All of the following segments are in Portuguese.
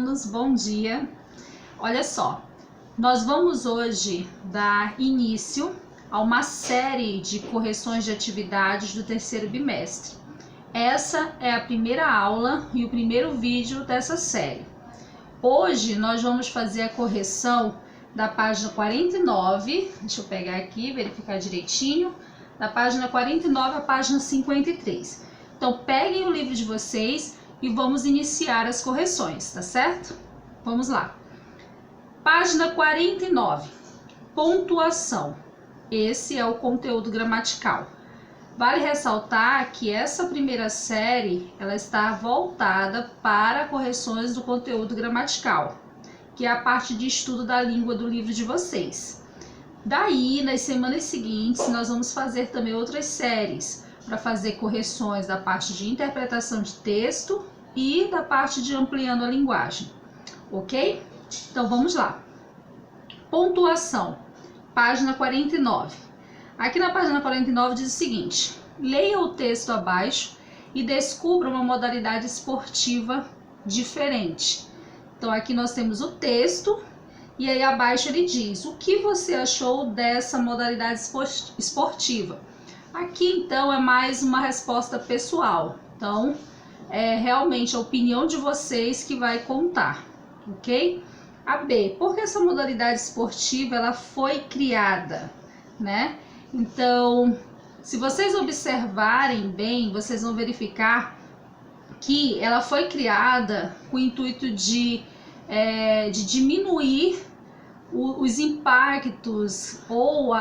alunos, bom dia. Olha só, nós vamos hoje dar início a uma série de correções de atividades do terceiro bimestre. Essa é a primeira aula e o primeiro vídeo dessa série. Hoje nós vamos fazer a correção da página 49, deixa eu pegar aqui, verificar direitinho, da página 49 à página 53. Então peguem o livro de vocês e vamos iniciar as correções, tá certo? Vamos lá. Página 49, pontuação. Esse é o conteúdo gramatical. Vale ressaltar que essa primeira série, ela está voltada para correções do conteúdo gramatical, que é a parte de estudo da língua do livro de vocês. Daí, nas semanas seguintes, nós vamos fazer também outras séries, para fazer correções da parte de interpretação de texto e da parte de ampliando a linguagem, ok? Então vamos lá. Pontuação, página 49. Aqui na página 49 diz o seguinte: leia o texto abaixo e descubra uma modalidade esportiva diferente. Então aqui nós temos o texto e aí abaixo ele diz: o que você achou dessa modalidade esportiva? Aqui então é mais uma resposta pessoal, então é realmente a opinião de vocês que vai contar, ok? A B, porque essa modalidade esportiva ela foi criada, né? Então, se vocês observarem bem, vocês vão verificar que ela foi criada com o intuito de diminuir os impactos ou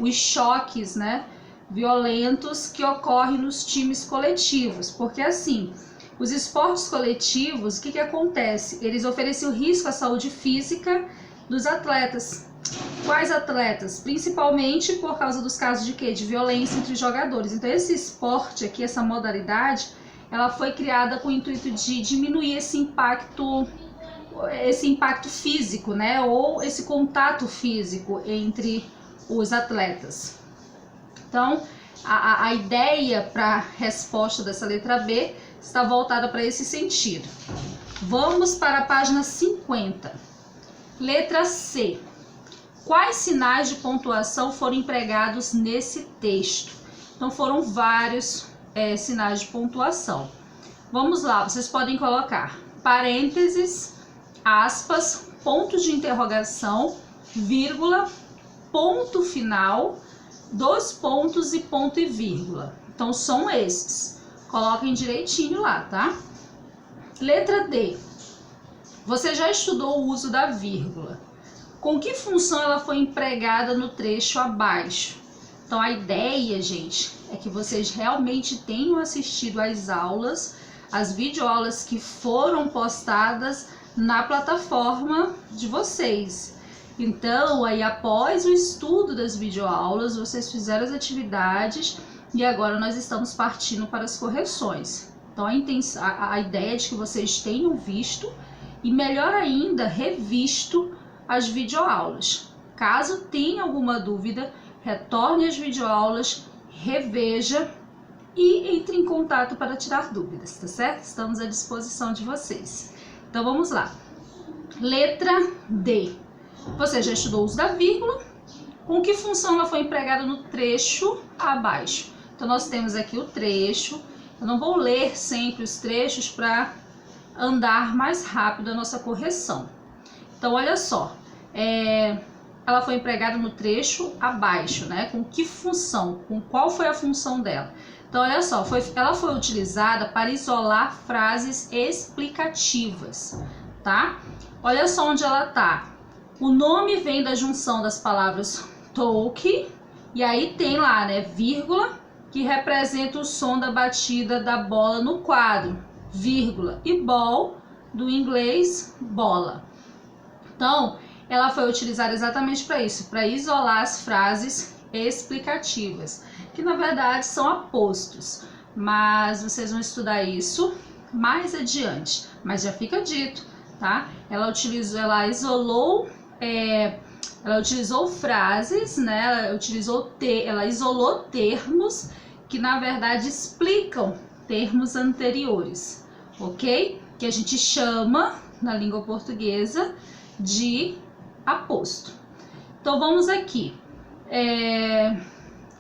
os choques, né, violentos que ocorrem nos times coletivos, porque assim, os esportes coletivos, o que acontece? Eles oferecem o risco à saúde física dos atletas. Quais atletas? Principalmente por causa dos casos de quê? De violência entre jogadores. Então esse esporte aqui, essa modalidade, ela foi criada com o intuito de diminuir esse impacto físico, né? Ou esse contato físico entre os atletas. Então, a ideia para a resposta dessa letra B está voltada para esse sentido. Vamos para a página 50. Letra C. Quais sinais de pontuação foram empregados nesse texto? Então, foram vários sinais de pontuação. Vamos lá, vocês podem colocar parênteses, aspas, pontos de interrogação, vírgula, ponto final, dois pontos e ponto e vírgula. Então são esses. Coloquem direitinho lá, tá? Letra D. Você já estudou o uso da vírgula. Com que função ela foi empregada no trecho abaixo? Então a ideia, gente, é que vocês realmente tenham assistido às aulas, as videoaulas que foram postadas na plataforma de vocês. Então, aí após o estudo das videoaulas, vocês fizeram as atividades e agora nós estamos partindo para as correções. Então, a ideia é de que vocês tenham visto e, melhor ainda, revisto as videoaulas. Caso tenha alguma dúvida, retorne às videoaulas, reveja e entre em contato para tirar dúvidas, tá certo? Estamos à disposição de vocês. Então, vamos lá. Letra D. Você já estudou o uso da vírgula. Com que função ela foi empregada no trecho abaixo? Então, nós temos aqui o trecho. Eu não vou ler sempre os trechos para andar mais rápido a nossa correção. Então, olha só. Ela foi empregada no trecho abaixo, né? Com que função? Com qual foi a função dela? Então, olha só. Ela foi utilizada para isolar frases explicativas, tá? Olha só onde ela tá. O nome vem da junção das palavras talk, e aí tem lá, né, vírgula, que representa o som da batida da bola no quadro, vírgula, e ball, do inglês, bola. Então, ela foi utilizada exatamente para isso, para isolar as frases explicativas, que na verdade são apostos, mas vocês vão estudar isso mais adiante, mas já fica dito, tá? Ela isolou frases, né? Ela isolou termos que na verdade explicam termos anteriores, ok? Que a gente chama na língua portuguesa de aposto. Então vamos aqui.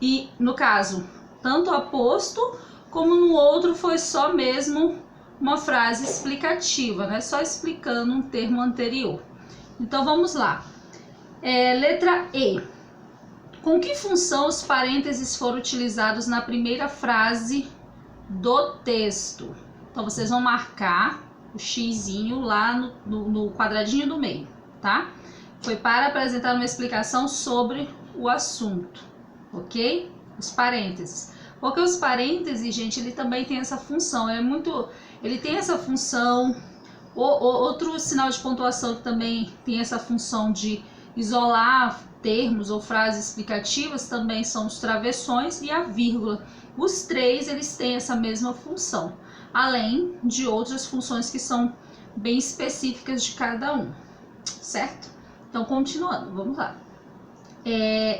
E no caso, tanto aposto como no outro foi só mesmo uma frase explicativa, né? Só explicando um termo anterior. Então vamos lá. Letra E. Com que função os parênteses foram utilizados na primeira frase do texto? Então vocês vão marcar o xizinho lá no quadradinho do meio, tá? Foi para apresentar uma explicação sobre o assunto, ok? Os parênteses. Porque os parênteses, gente, ele também tem essa função. Ele tem essa função. Outro sinal de pontuação que também tem essa função de isolar termos ou frases explicativas também são os travessões e a vírgula. Os três, eles têm essa mesma função, além de outras funções que são bem específicas de cada um, certo? Então, continuando, vamos lá.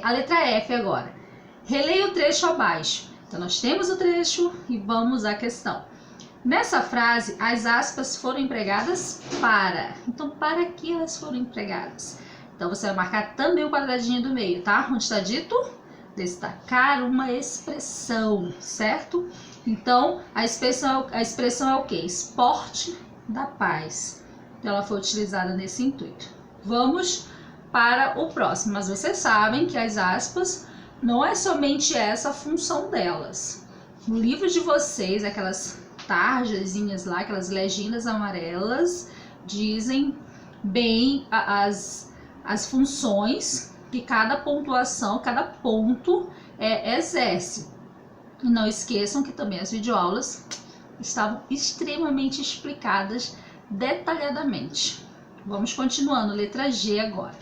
A letra F agora. Releia o trecho abaixo. Então, nós temos o trecho e vamos à questão. Nessa frase, as aspas foram empregadas para. Então, para que elas foram empregadas? Então, você vai marcar também o quadradinho do meio, tá? Onde está dito? Destacar uma expressão, certo? Então, a expressão é o quê? Esporte da paz. Então, ela foi utilizada nesse intuito. Vamos para o próximo. Mas vocês sabem que as aspas não é somente essa a função delas. No livro de vocês, aquelas tarjazinhas lá, aquelas legendas amarelas, dizem bem as funções que cada pontuação, cada ponto exerce. E não esqueçam que também as videoaulas estavam extremamente explicadas detalhadamente. Vamos continuando, letra G agora.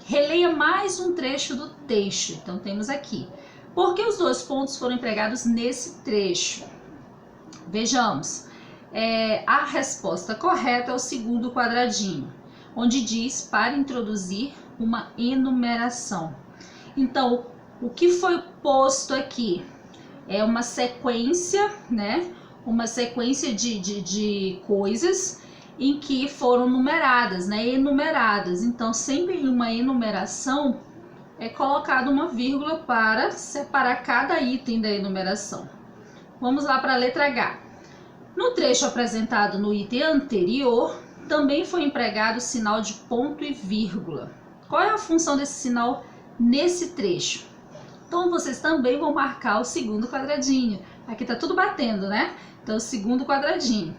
Releia mais um trecho do texto. Então temos aqui. Por que os dois pontos foram empregados nesse trecho? Vejamos. A resposta correta é o segundo quadradinho, onde diz para introduzir uma enumeração. Então, o que foi posto aqui é uma sequência, né? Uma sequência de coisas em que foram numeradas, né? Enumeradas. Então, sempre em uma enumeração é colocada uma vírgula para separar cada item da enumeração. Vamos lá para a letra H. No trecho apresentado no item anterior, também foi empregado o sinal de ponto e vírgula. Qual é a função desse sinal nesse trecho? Então, vocês também vão marcar o segundo quadradinho. Aqui tá tudo batendo, né? Então, o segundo quadradinho,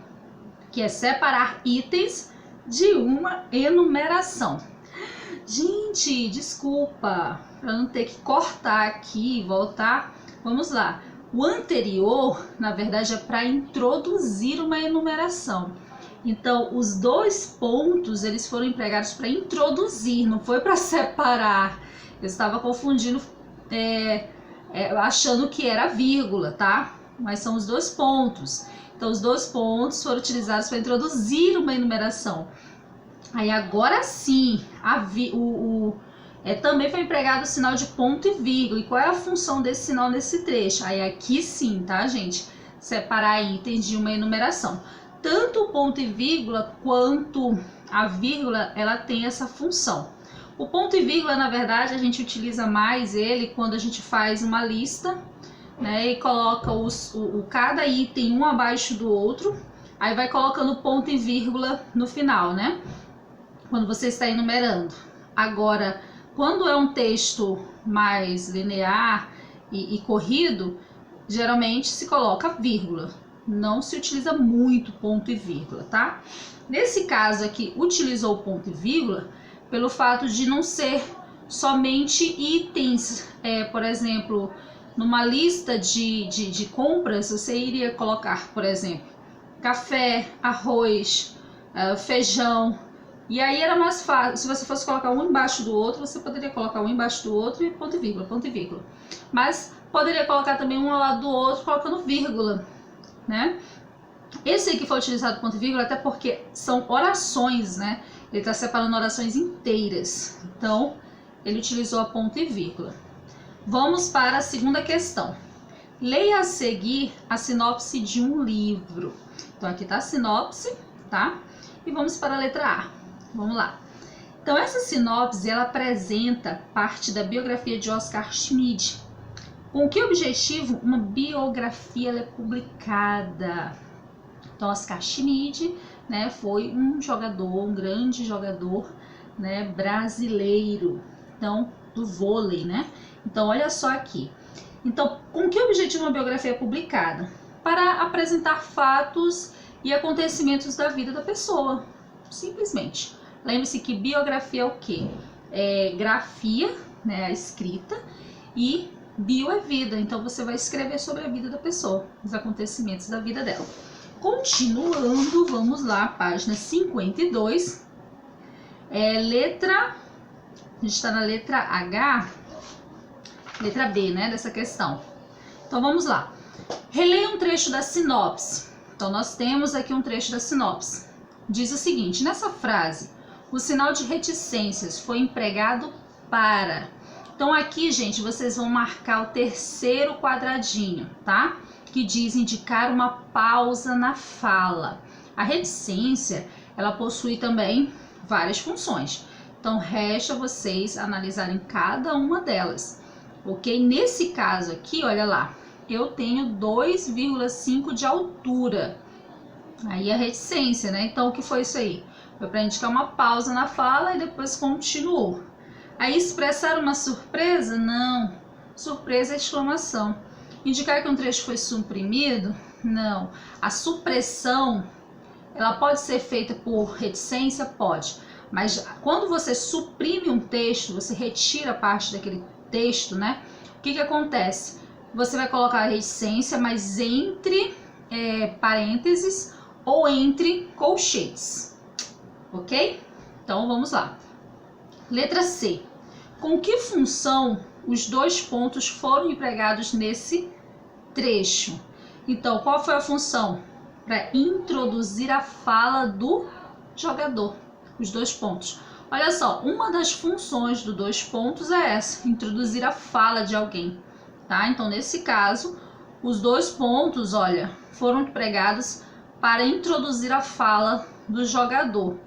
que é separar itens de uma enumeração. Gente, desculpa, para não ter que cortar aqui e voltar, vamos lá. O anterior, na verdade, é para introduzir uma enumeração. Então, os dois pontos, eles foram empregados para introduzir, não foi para separar. Eu estava confundindo, achando que era vírgula, tá? Mas são os dois pontos. Então, os dois pontos foram utilizados para introduzir uma enumeração. Aí, agora sim, também foi empregado o sinal de ponto e vírgula. E qual é a função desse sinal nesse trecho? Aí, aqui sim, tá, gente? Separar itens de uma enumeração. Tanto o ponto e vírgula quanto a vírgula, ela tem essa função. O ponto e vírgula, na verdade, a gente utiliza mais ele quando a gente faz uma lista, né, e coloca cada item um abaixo do outro, aí vai colocando ponto e vírgula no final, né? Quando você está enumerando. Agora, quando é um texto mais linear e corrido, geralmente se coloca vírgula. Não se utiliza muito ponto e vírgula, tá? Nesse caso aqui, utilizou ponto e vírgula pelo fato de não ser somente itens, por exemplo, numa lista de compras, você iria colocar, por exemplo, café, arroz, feijão, e aí era mais fácil. Se você fosse colocar um embaixo do outro, você poderia colocar um embaixo do outro e ponto e vírgula. Mas poderia colocar também um ao lado do outro, colocando vírgula, né? Esse aqui foi utilizado ponto e vírgula até porque são orações, né? Ele está separando orações inteiras. Então, ele utilizou a ponto e vírgula. Vamos para a segunda questão. Leia a seguir a sinopse de um livro. Então, aqui está a sinopse, tá? E vamos para a letra A. Vamos lá. Então, essa sinopse, ela apresenta parte da biografia de Oscar Schmidt. Com que objetivo? Uma biografia ela é publicada. Então, Oscar Schmidt, né, foi um jogador, um grande jogador, né, brasileiro, então, do vôlei, né? Então, olha só aqui. Então, com que objetivo uma biografia é publicada? Para apresentar fatos e acontecimentos da vida da pessoa, simplesmente. Lembre-se que biografia é o quê? É grafia, né, a escrita, e bio é vida. Então, você vai escrever sobre a vida da pessoa, os acontecimentos da vida dela. Continuando, vamos lá, página 52. A gente está na letra H, letra B, né, dessa questão. Então, vamos lá. Releia um trecho da sinopse. Então, nós temos aqui um trecho da sinopse. Diz o seguinte, nessa frase, o sinal de reticências foi empregado para... Então, aqui, gente, vocês vão marcar o terceiro quadradinho, tá? Que diz indicar uma pausa na fala. A reticência, ela possui também várias funções. Então, resta vocês analisarem cada uma delas, ok? Nesse caso aqui, olha lá, eu tenho 2,5 de altura. Aí a reticência, né? Então, o que foi isso aí? Foi para indicar uma pausa na fala e depois continuou. Aí, expressar uma surpresa? Não. Surpresa é exclamação. Indicar que um trecho foi suprimido? Não. A supressão, ela pode ser feita por reticência? Pode. Mas quando você suprime um texto, você retira parte daquele texto, né? O que acontece? Você vai colocar a reticência, mas entre parênteses ou entre colchetes. Ok? Então, vamos lá. Letra C. Com que função os dois pontos foram empregados nesse trecho? Então, qual foi a função? Para introduzir a fala do jogador. Os dois pontos. Olha só, uma das funções do dois pontos é essa, introduzir a fala de alguém, tá? Então, nesse caso, os dois pontos, olha, foram empregados para introduzir a fala do jogador.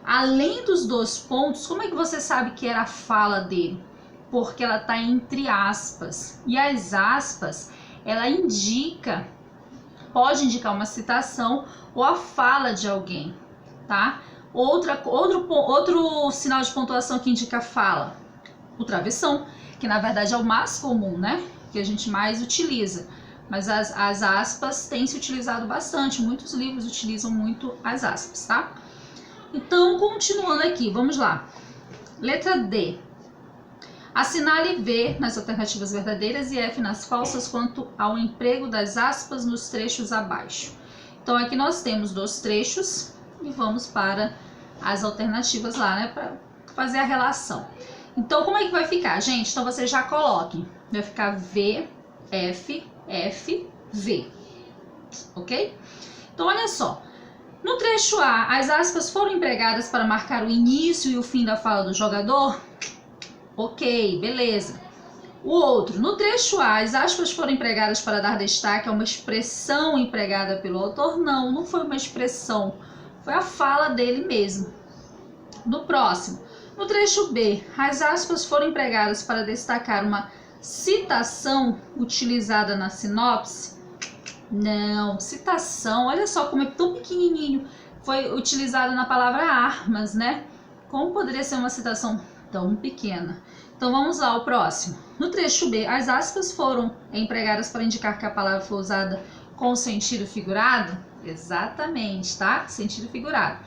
Além dos dois pontos, como é que você sabe que era a fala dele? Porque ela está entre aspas. E as aspas, ela indica, pode indicar uma citação ou a fala de alguém, tá? Outro sinal de pontuação que indica a fala, o travessão, que na verdade é o mais comum, né? Que a gente mais utiliza. Mas as aspas têm se utilizado bastante, muitos livros utilizam muito as aspas, tá? Então, continuando aqui, vamos lá. Letra D. Assinale V nas alternativas verdadeiras e F nas falsas quanto ao emprego das aspas nos trechos abaixo. Então, aqui nós temos dois trechos e vamos para as alternativas lá, né, para fazer a relação. Então, como é que vai ficar, gente? Então, vocês já coloquem. Vai ficar V, F, F, V. Ok? Então, olha só. No trecho A, as aspas foram empregadas para marcar o início e o fim da fala do jogador? Ok, beleza. O outro, no trecho A, as aspas foram empregadas para dar destaque a uma expressão empregada pelo autor? Não, não foi uma expressão, foi a fala dele mesmo. No próximo, no trecho B, as aspas foram empregadas para destacar uma citação utilizada na sinopse? Não, citação, olha só como é tão pequenininho, foi utilizada na palavra armas, né? Como poderia ser uma citação tão pequena? Então vamos lá, o próximo. No trecho B, as aspas foram empregadas para indicar que a palavra foi usada com sentido figurado? Exatamente, tá? Sentido figurado.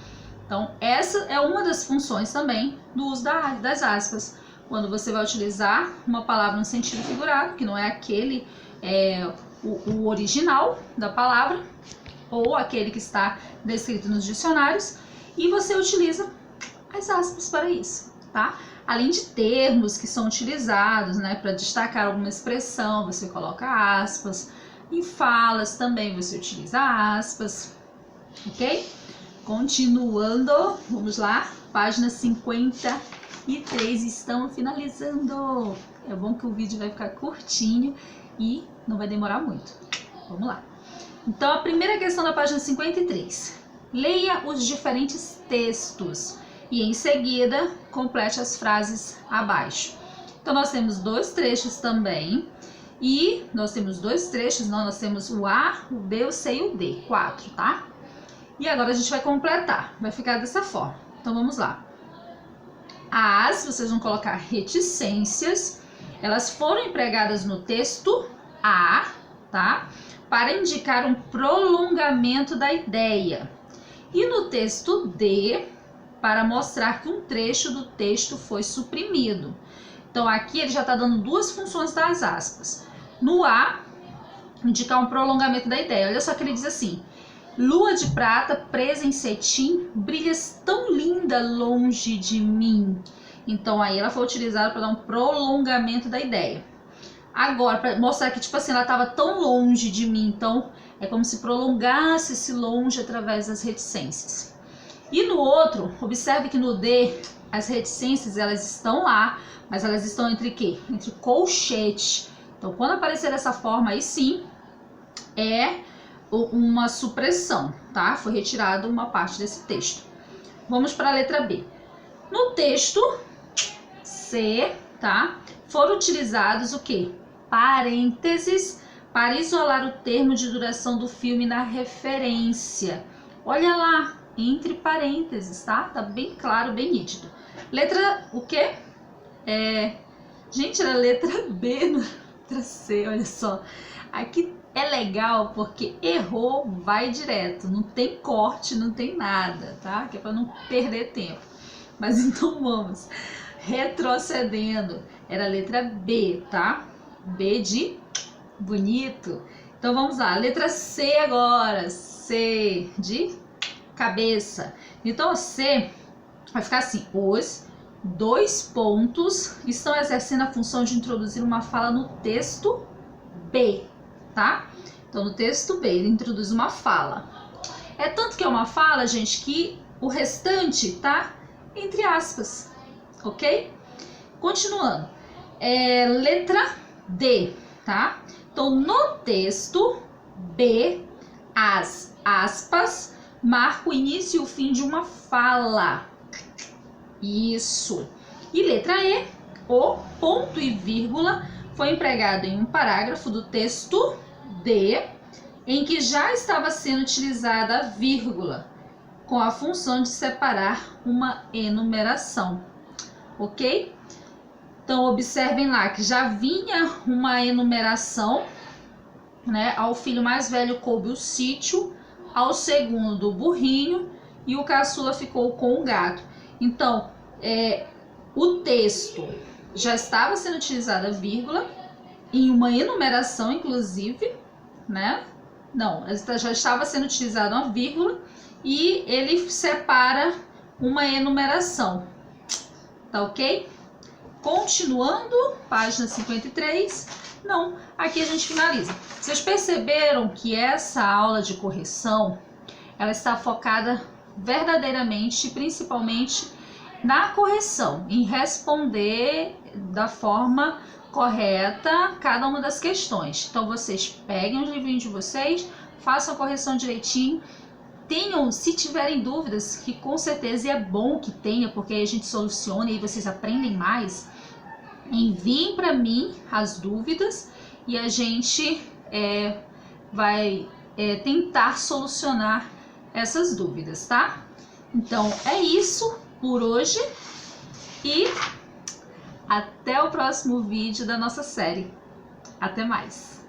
Então essa é uma das funções também do uso das aspas. Quando você vai utilizar uma palavra no sentido figurado, que não é aquele... o original da palavra ou aquele que está descrito nos dicionários, e você utiliza as aspas para isso, tá? Além de termos que são utilizados, né, para destacar alguma expressão, você coloca aspas. Em falas também você utiliza aspas, ok? Continuando, vamos lá, página 53, estamos finalizando. É bom que o vídeo vai ficar curtinho e não vai demorar muito. Vamos lá. Então, a primeira questão da página 53. leia os diferentes textos e em seguida complete as frases abaixo. Então nós temos dois trechos também, e nós temos dois trechos, nós temos o A, o B, o C e o D, 4, tá? E agora a gente vai completar, vai ficar dessa forma. Então vamos lá. As, vocês vão colocar reticências, elas foram empregadas no texto A, tá? Para indicar um prolongamento da ideia. E no texto D, para mostrar que um trecho do texto foi suprimido. Então aqui ele já está dando duas funções das aspas. No A, indicar um prolongamento da ideia. Olha só que ele diz assim: lua de prata presa em cetim, brilhas tão linda longe de mim. Então aí ela foi utilizada para dar um prolongamento da ideia. Agora, para mostrar que tipo assim, ela estava tão longe de mim, então é como se prolongasse esse longe através das reticências. E no outro, observe que no D, as reticências elas estão lá, mas elas estão entre quê? Entre colchete. Então quando aparecer dessa forma, aí sim é uma supressão, tá? Foi retirada uma parte desse texto. Vamos para a letra B. No texto C, tá? Foram utilizados o quê? Parênteses para isolar o termo de duração do filme na referência. Olha lá, entre parênteses, tá? Tá bem claro, bem nítido. Letra o quê? Gente, era letra B, não letra C, olha só. Aqui é legal porque errou, vai direto, não tem corte, não tem nada, tá? Que é para não perder tempo. Mas então vamos, retrocedendo, era a letra B, tá? B de bonito. Então vamos lá, letra C agora, C de cabeça. Então a C vai ficar assim: os dois pontos estão exercendo a função de introduzir uma fala no texto B, tá? Então no texto B ele introduz uma fala. É tanto que é uma fala, gente, que o restante tá entre aspas, ok? Continuando, letra D, tá? Então no texto B, as aspas marca o início e o fim de uma fala. Isso. E letra E, o ponto e vírgula foi empregado em um parágrafo do texto D, em que já estava sendo utilizada a vírgula, com a função de separar uma enumeração, ok? Então observem lá que já vinha uma enumeração, né? Ao filho mais velho coube o sítio, ao segundo o burrinho e o caçula ficou com o gato. Então o texto já estava sendo utilizada a vírgula em uma enumeração, inclusive, né? Não, já estava sendo utilizada uma vírgula e ele separa uma enumeração, tá ok? Continuando, página 53, não, aqui a gente finaliza. Vocês perceberam que essa aula de correção, ela está focada verdadeiramente, principalmente na correção, em responder da forma correta cada uma das questões. Então vocês peguem os livrinhos de vocês, façam a correção direitinho, tenham, se tiverem dúvidas, que com certeza é bom que tenha, porque aí a gente soluciona e vocês aprendem mais, enviem para mim as dúvidas e a gente vai tentar solucionar essas dúvidas, tá? Então é isso por hoje e até o próximo vídeo da nossa série. Até mais!